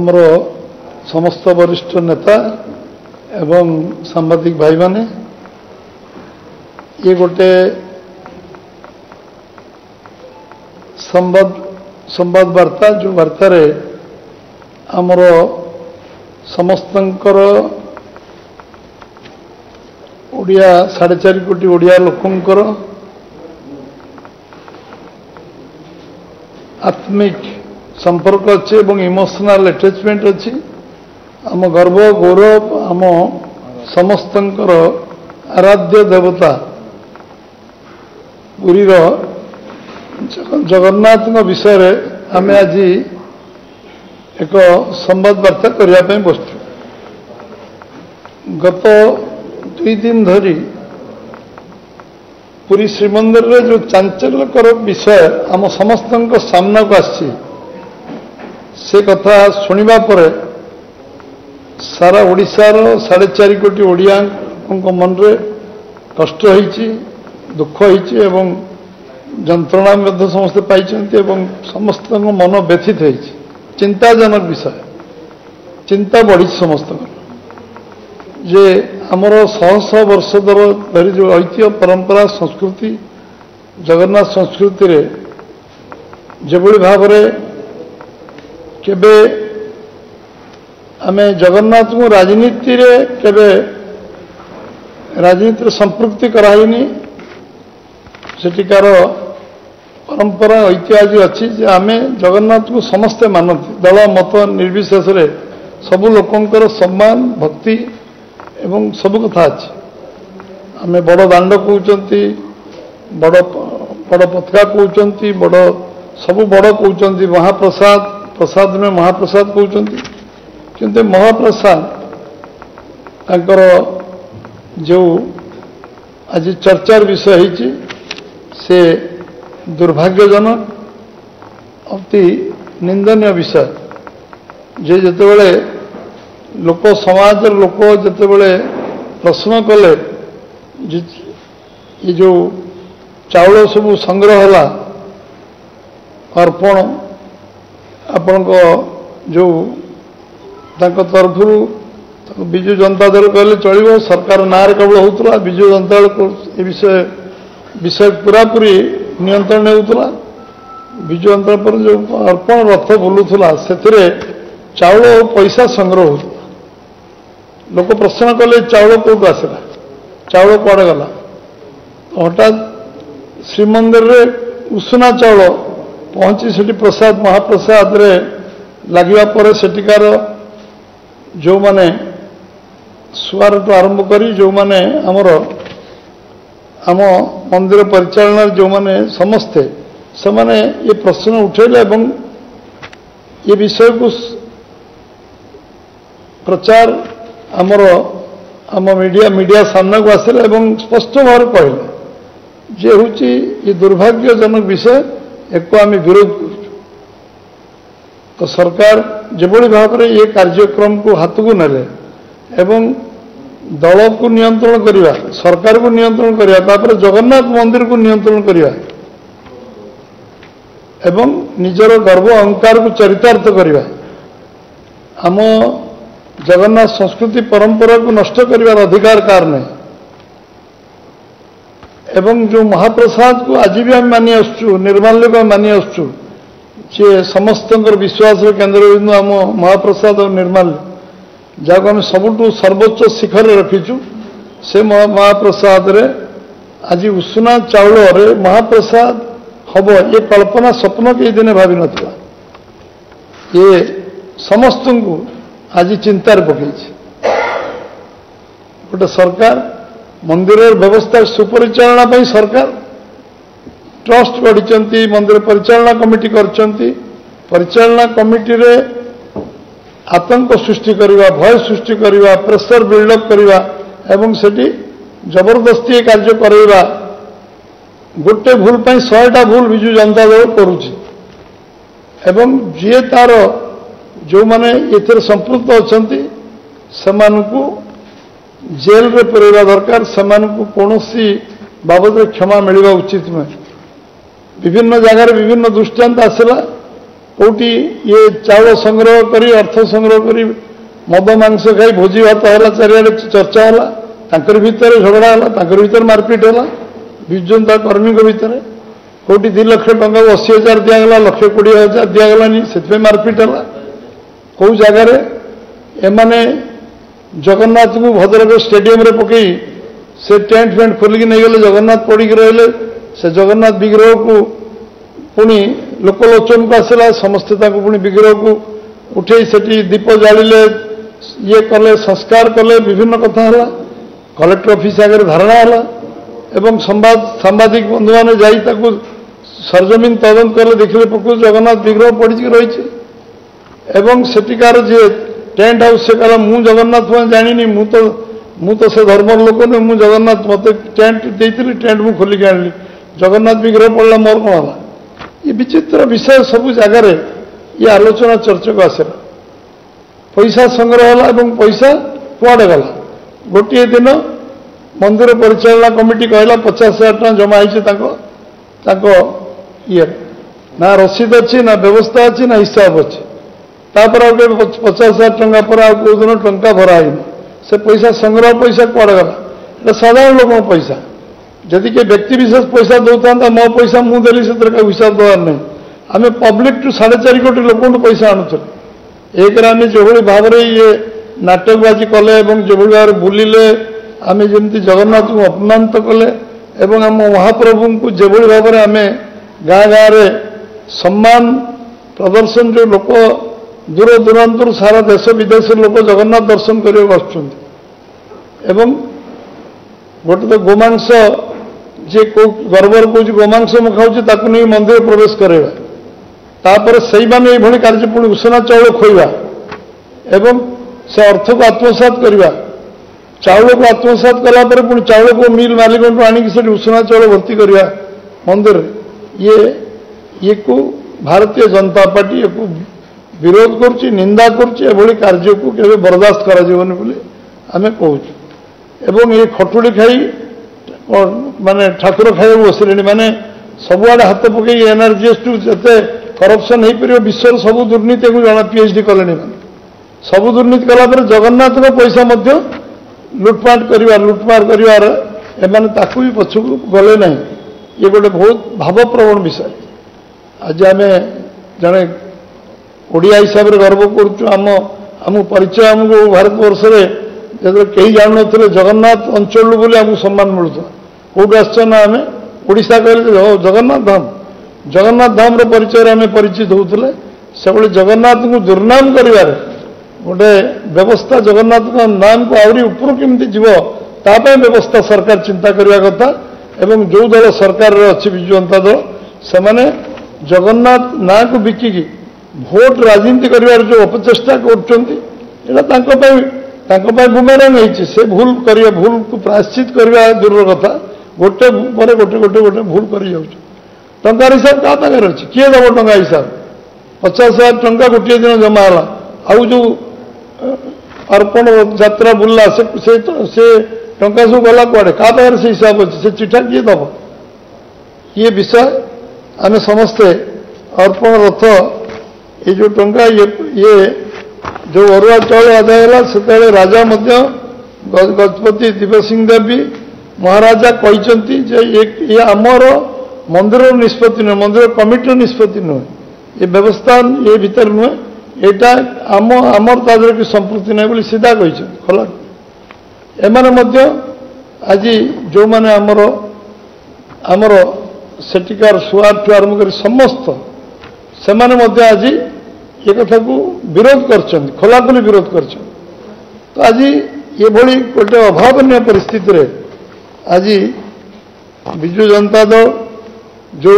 आमर समस्त वरिष्ठ नेता एवं सांबादिक भाई माने ये गोटे संवाद वार्ता जो वार्ता रे आमर समस्तंकर ओडिया 4.5 कोटी ओडिया लोकंकर आत्मिक संपर्क अच्छे एवं इमोशनल अटैचमेंट अच्छी आम गर्व गौरव आम समस्तंकर आराध्य देवता पुरीर जगन्नाथ विषय रे आम आज एक संवाद वार्ता करने बसु गत 2 दिन धरी पुरी श्रीमंदिर रे जो चांचल्यकर विषय आम समस्त सामना को आसी से कथा शुणा पर सारा ओडिशार 4.5 कोटी ओडिया मन रे कष्ट होईची दुख होईची एवं जंत्रणा मध्य समस्त पाइछन्ति एवं समस्त मन व्यथित होईची चिंताजनक विषय चिंता बढ़ी समस्त जे आमर 100 वर्ष धरी जो ऐतिह्य परंपरा संस्कृति जगन्नाथ संस्कृति रे जेभली भाव रे केबे आमे जगन्नाथ को राजनीति रे केबे राजनीति संपृक्ति कराइनी सेटिकार परंपरा ऐतिह्य अच्छी जे आमे जगन्नाथ को समस्ते मानती दल मत निर्विशेष रे सबु लोकंकर सम्मान भक्ति एवं सब कथा अच्छी आमे बड़ दांड कहते बड़ पताका कहते बड़ सब बड़ कहते महाप्रसाद प्रसाद में महाप्रसाद कहते किंतु महाप्रसाद तांकर जो आज चर्चार विषय होती से दुर्भाग्यजनक अति निंदनीय विषय जे जेतेबेले लोक समाज लोक जेतेबेले प्रश्न कले ये जो चाउल सब संग्रह है अर्पण आपण जो तरफ विजु जनता दल कहले चलो सरकार ना केवल होता विजु जनता दल विषय पूरापूरी नियंत्रण होता विजु जनता पर जो अर्पण रथ बुलूला से चाउल और पैसा संग्रह होता लोक प्रश्न कले चाउल कौटू आसला चाउल कुआड़े गला हठात श्रीमंदिर रे उषुना चाउल पहुंची से प्रसाद महाप्रसाद रे लगे पर सेटिकार जो माने सुआर आरंभ करी जो माने आमर आम मंदिर परिचालन जो माने समस्ते से माने ये प्रश्न उठेले एवं ये विषय को प्रचार आमर आम मीडिया सामना को आसला एवं स्पष्ट भाव कहले जे हूँ ये दुर्भाग्यजनक विषय एक आम विरोध कर तो सरकार जेभली भाव में ये कार्यक्रम को हाथ को नेले एवं दल को नियंत्रण करवा सरकार को नियंत्रण करवा जगन्नाथ मंदिर को नियंत्रण करवा एवं निजर गर्व अहंकार को चरितार्थ करवा आम जगन्नाथ संस्कृति परंपरा को नष्ट करिवार अधिकार कार नहीं एवं जो महाप्रसाद को आज भी आम मानि आसुचु निर्माल्य को मानि आसुचु जे समस्त विश्वास केन्द्र बिंदु आम महाप्रसाद और निर्माल्य जहाँ आम सबुठु सर्वोच्च शिखर रखीचु से महाप्रसाद रे आज उषुना चाउल रे महाप्रसाद हम ये कल्पना स्वप्न कई दिन भावी नथिला ये समस्त को आज चिंतार पकई गोटे सरकार मंदिर व्यवस्था सुपरिचालना पर सरकार ट्रस्ट गढ़ी मंदिर परिचालना कमिटी करचंती परिचालना कमिटी रे आतंक सृष्टि करवा भय सृष्टि करवा प्रेशर बिल्डअप करवा एवं सेठी जबरदस्ती कार्य करवा गोटे भूल 100टा भूल विजु जनता दल करुछि एवं जी तार जो माने एथर संपृक्त अछंती सेमानकु जेल रे परेवा दरकार सेमानकु कोनोसी बाबद क्षमा मिलवा उचित नुहे विभिन्न जगार विभिन्न दृष्टांत आसला कौटी ये चाउल संग्रह करी अर्थ संग्रह करी मद मांस खाई भोजी भात है चारिड़े चर्चा है भितर झगड़ा है भितर मारपिट है विजु जनता कर्मी भितर कौटी 2 लाख टंका 80,000 दिगला 1,20,000 दिगलानी से मारपिट है कौ जगार एमाने जगन्नाथ को भद्रक स्टेडियम रे पकई से टेंट फेंट खोलिकी नहीं गले जगन्नाथ पड़ी रहिले से जगन्नाथ विग्रह को पुणी लोकलोचन को आसला समस्ते पुणी विग्रह को उठे से दीप जालिले ये कले संस्कार कले विभिन्न कथा है कलेक्टर ऑफिस आगे धारणा है एवं सांबादिक बंधु मैंने जा सरजमीन तदंत कले देखिले प्रकृत जगन्नाथ विग्रह पड़ी रही एवं सेटिकार जी टेंट हाउस से कहला मु जगन्नाथ जानी मु तो से धर्म लोक नुह मु जगन्नाथ मत टेंट देती टेंट मु खोलिक आनी जगन्नाथ विग्रह पड़ा मोर कौन है ये विचित्र विषय सब जगार ये आलोचना चर्चा को आसला पैसा संग्रह है पैसा कुआडे गला गोटे दिन मंदिर परिचालना कमिटी कहला 50,000 टका जमा है ये ना रसीद अच्छी ना व्यवस्था अच्छी ना हिसाब अच्छी तापर 50,000 टका पर कौ दिन टंका भरा से पैसा संग्रह पैसा कुआडे गला साधारण लोक पैसा जदि के व्यक्ति विशेष पैसा दौता मो पैसा मुझे से हिसाब देवार नहीं आम पब्लिक टू 4.5 कोटी लोक पैसा आणुले एक जो भाव में ये नाटकबाजी कले जो भाव बुलिले आम जमी जगन्नाथ को अपमानित कले आम महाप्रभु को जो भाव में आम गाँ गाँव सम्मान प्रदर्शन जो लोक दूर दूरांतर सारा देश विदेश लोक जगन्नाथ दर्शन करने आसुच्च गोटे तो गोमांस जे गर्वर कौच गोमांस मु खाऊँ नहीं मंदिर प्रवेश करवा तापर से ही कार्य पुणी उषना चाउल खोवा एवं से अर्थ को आत्मसात करवा चाउल को आत्मसात कलापर पुणी चाउल को मिल मालिक आणिक उषना चाउल भर्ती करवा मंदिर ये को भारतीय जनता पार्टी ये विरोध करुच्ची निंदा करुच्ची कार्य को केवल बर्दाश्त करें कहूँ एवं ये खटुड़ी खाई माने ठाकुर खाइबा बसिले माने सबुआड़े हाथ पकई एनआरजीएस टू जिते करप्शन हो पार विश्व सब दुर्नीति को जाना पीएचडी कले माने सब दुर्नीति कलापर जगन्नाथ पैसा लुटपाट लुटमार करार एमाने ताकू भी पछक गले ना ये गोटे बहुत भावप्रवण विषय आज आम जड़े ओडिया हिसाब से गर्व करुँ परिचय आमको भारतवर्ष जो कहीं जानू थे जगन्नाथ अंचल बोली आमको सम्मान मिलता कौट आसना आम ओडिशा कहले जगन्नाथ धाम परिचय आम परिचित होते से जगन्नाथ को दुर्नाम कर गोटे व्यवस्था जगन्नाथ नाम को आहरी ऊपर केमती जीव तापाई व्यवस्था सरकार चिंता करने कथा एवं जो दल सरकार अच्छी विजु जनता दल से जगन्नाथ ना को बिकिकी भोट राजनीति कर जो अपचेषा कर बुमेरांग से भूल कर भूल को प्रायश्चित करने दूर कथा गोटे पर गोटे गोटे गोटे भूल कर टंकार हिसाब क्या पाखे अच्छी किए दब टंका हिसाब 50,000 टंका गोटे दिन जमा है आउ जो अर्पण यात्रा बुल्ला से टंका सब गला कुआडे क्या पाखे से हिसाब अच्छे से चिठा किए दब ये विषय आम समस्ते अर्पण रथ ये जो टंका ये जो अरुआ चाउल आदाय है से राजा गजपति दिव्यसिंह देवी महाराजा कहते ये आमर मंदिर निष्पत्ति नुहे मंदिर कमिटी निष्पत्ति नुहे ये व्यवस्था ये भीतर नुहे यहाँ आमर तादर कि संपृक्ति ना सीधा कहते खला एमाने आज जो मैंने आमर सेटिकार सुआर ठू आरंभ कर समस्त से आज ये कथा को विरोध कर खोलाखोली विरोध कर तो आज ये भली गोटे अभावनीय परिस्थिति आज विजु जनता दल जो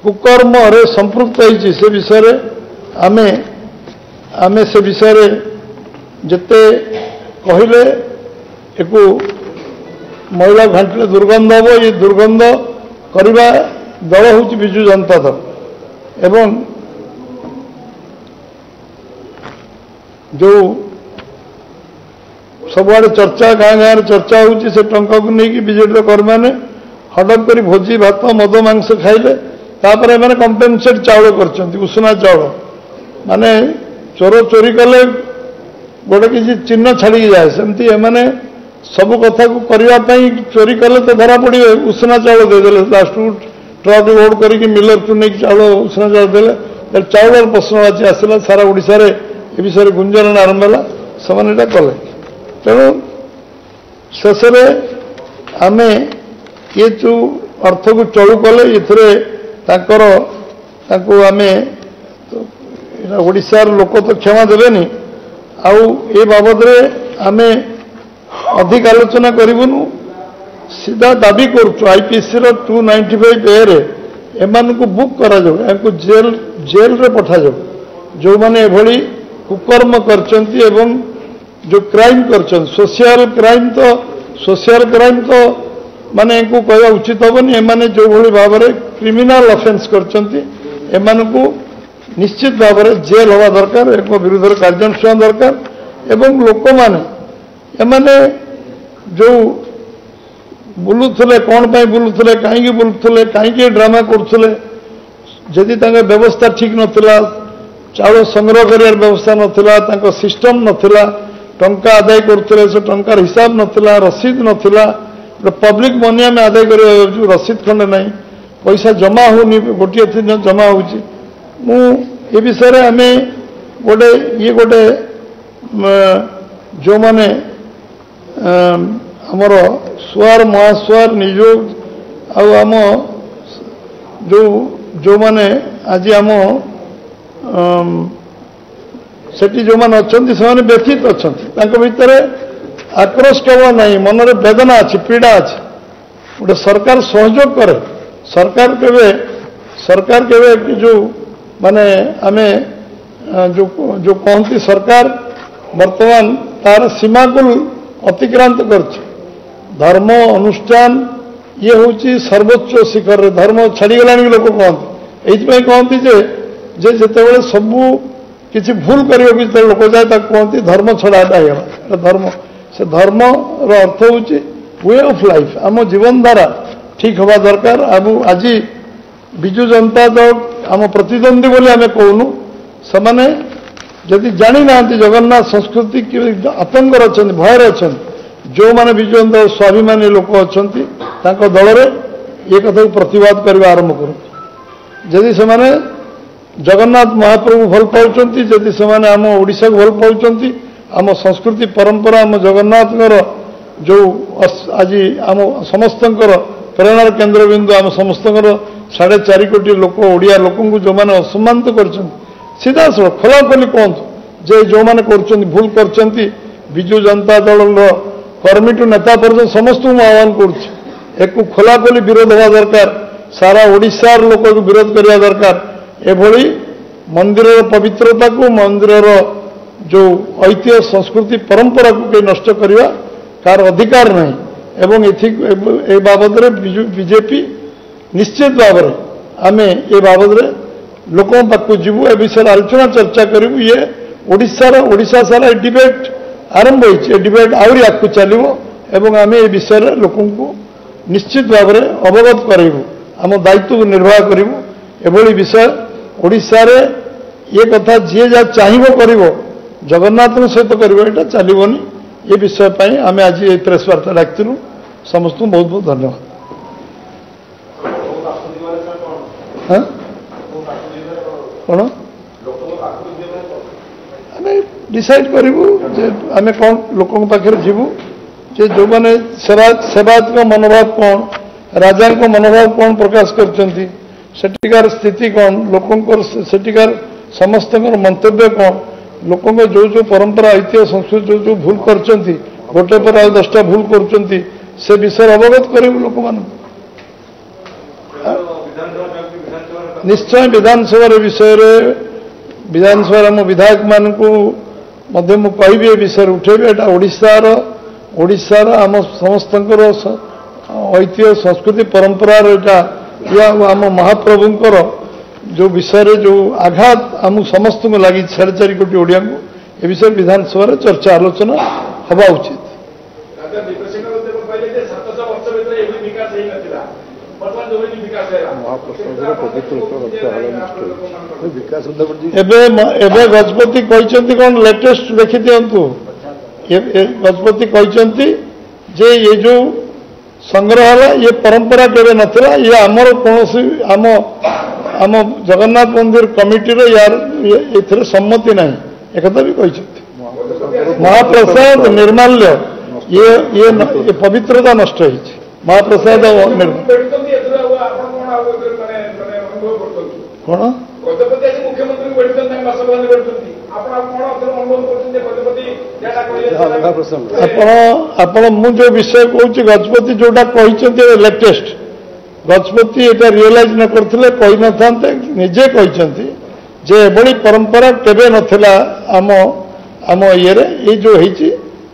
कुकर्म संपृक्त होती से विषय आमे आमे से विषय जिते कहले एक महिला घाटले दुर्गंध हम ये दुर्गंध करवा दल हूँ विजु जनता दल एवं जो सबुआड़े चर्चा गाँ गाँव चर्चा होची से टंका को लेकिन बीजेडी कर्मी मैंने हडप कर भोजी भात मद मांस खाइले तापर एमाने कंपेनसेट चाउल करछंती उषुना चाउल माने चोर चोरी कले गोटे किसी चिन्ह छाड़ी जाए सेमती एमाने सब कथा को करने चोरी कले तो धरा पड़े उषुना चाउल देदेले लास्ट ट्रक लोड करके मिलर टू नहीं चाउल उषुना चाउल देले चाउल प्रश्न आज आसला सारा ओडिशा रे ए विषय गुंजन आरंभ है से कले तेणु शेष आम ये जो अर्थ को चलू कले आमे ओडिशार लोक तो क्षमा देवेनी आउ ए बाबद आमे अधिक आलोचना करूँ सीधा दाबी करुचु आईपीसी 295 ए रे एमान को बुक करा जाओ एनको जेल रे पठा जाओ जो माने एभली कुकर्म करचंती एवं जो क्राइम करचंती सोशल क्राइम तो माने इनको कहवा उचित हेनी एमाने जो भली भाव में क्रिमिनल ऑफेंस करचंती एमान को निश्चित भाव में जेल हवा दरकार एक विरुद्ध कार्यानुष्ठान दरकार एवं लोक माने एमाने जो बुलुले कौन पाई बुलुले कहीं बुलुले कहीं ड्रामा करुले जदि व्यवस्था ठीक नथिला चाउल संग्रह कर व्यवस्था नथिला सिस्टम नथिला टंका आदाय करुले से टंकार हिसाब नथिला रसीद नथिला पब्लिक मनी आम आदाय कर रसीद खंडे ना पैसा जमा होनी गोटे दिन जमा हो विषय आम गोटे ये गोटे जो माने आमर सुआर महासुआर निजोग आम जो माने आज आम सेठी जो माने अच्छी से व्यथित अच्छा भितर आक्रोश केवल नहीं मन में वेदना अच्छी पीड़ा अच्छी गोटे सरकार सहयोग करे सरकार केवे जो माने आमे जो कहती सरकार वर्तमान तार सीमा को अतिक्रांत कर धर्म अनुष्ठान ये हूँ सर्वोच्च शिखर धर्म छाड़गला लोक कहते ये कहती जे जिते सबू किसी भूल कर लोक जाए कहती धर्म छड़ाटा हो धर्म से धर्म अर्थ हूँ वे ऑफ लाइफ आम जीवन धारा ठीक हवा दरकार आज विजु जनता दल आम प्रतिद्वंदी बोली आम कहूनु से जदि जानी ना जगन्नाथ संस्कृति आतंक अच्छा भयर अच्छा जो माने विजु जनता स्वाभिमानी लोक अच्छा दल में ये कथा प्रतिवाद करने आरंभ करूँ जदि से जगन्नाथ महाप्रभु भल पाँच जदि से आम ओडिशा को भल पाँच आम संस्कृति परंपरा आम जगन्नाथ जो आज आम समस्त प्रेरणार केन्द्रबिंदु आम समस्त 4.5 कोटी लोक ओडिया लोक जो मैंने असम्मानित कर सीधा सड़क खोलाखोली कहतु जे जो मैंने भूल कर विजु जनता दल कर्मी टू नेता पर्यटन समस्त आह्वान करुँ खोलाखोली विरोध हवा दरकार सारा ओडिशार लोक विरोध करने दरकार एभली मंदिर पवित्रता को मंदिर जो ऐतिह्य संस्कृति परंपरा को कहीं नष्ट करवा कार अधिकार नहीं एवं ए बाबद बीजेपी निश्चित भाव में आम ए बाबद लोकों पाक जीवु ए विषय आलोचना चर्चा करूँ ये ओडिशा सारा डिबेट आरंभ हो डिबेट आहरी आगू चलो एवं आम ए विषय लोक निश्चित भाव में अवगत करूँ आम दायित्व को निर्वाह करूँ एभली विषय ओडिशा रे ये कथा जी जहाँ चाहिए कर जगन्नाथ सहित कर चलनी ये विषय पर आम आज ये प्रेस वार्ता डाकिलु समस्त बहुत बहुत धन्यवाद कौन आम डिसाइड करूँ आम कौन लोक पाखे जीवु जे जो मैंने सेवायत मनोभाव कौन राजा मनोभाव कौन प्रकाश करछंती सेठिकार स्थिति कौन लोकंर सेठिकार समस्त मंतव्य कौन लोक जो जो परंपरा ऐतिह्य संस्कृति जो जो भूल करछंती गोटे पर 10टा भूल करछंती से विषय अवगत करूँ लोक मान निश्चय विधानसभा विषय विधानसभा आम विधायक मान को कहि विषय उठेबे एटा ओडिशार आम समस्त ऐतिह्य संस्कृति परंपरा या आम महाप्रभुंकर जो विषय जो आघात आम समस्त को लगी 4.5 कोटी ओडिया को ए विषय विधानसभा चर्चा आलोचना हवा उचित ମହାପ୍ରସାଦର ପବିତ୍ରତା ରକ୍ଷା ହେଲା ନଷ୍ଟ ହୋଇଛି ବିକାଶ ଏବେ ଗଜପତି କହିଛନ୍ତି କ'ଣ ଲେଟେଷ୍ଟ ଦେଖିଦିଅନ୍ତୁ ଗଜପତି କହିଛନ୍ତି ଯେ ଏ ଯୋଉ ସଂଗ୍ରହ ହେଲା ଇଏ ପରମ୍ପରା କେବେ ନଥିଲା ଇଏ ଆମର କୌଣସି ଆମ ଜଗନ୍ନାଥ ମନ୍ଦିର କମିଟିର ଏଥିରେ ସମ୍ମତି ନାହିଁ ଏକଥା ବି କହିଛନ୍ତି ମହାପ୍ରସାଦ ନିର୍ମାଲ୍ୟ ଇଏ ପବିତ୍ରତା ନଷ୍ଟ ହେଇଛି ମହାପ୍ରସାଦ କ'ଣ ଆପଣ ମୁଁ ଯୋଉ ବିଷୟ କହୁଛି ଗଜପତି ଯୋଉଟା କହିଛନ୍ତି ଲେଟେଷ୍ଟ ଗଜପତି ଏଟା ରିଅଲାଇଜ ନ କରିଥିଲେ କହିନଥାନ୍ତେ ନିଜେ କହିଛନ୍ତି ଯେ ଏଭଳି ପରମ୍ପରା କେବେ ନଥିଲା ଆମ ଇଏରେ ଏଇ ଯୋଉ ହେଇଛି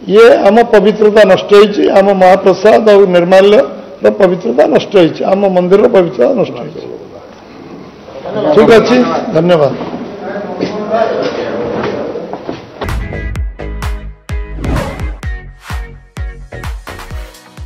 ଇଏ ଆମ ପବିତ୍ରତା ନଷ୍ଟ ହେଇଛି ଆମ ମହାପ୍ରସାଦ ଆଉ ନିର୍ମାଲ୍ୟର ପବିତ୍ରତା ନଷ୍ଟ ହେଇଛି ଆମ ମନ୍ଦିରର ପବିତ୍ରତା ନଷ୍ଟ ହେଇଛି ଠିକ ଅଛି ଧନ୍ୟବାଦ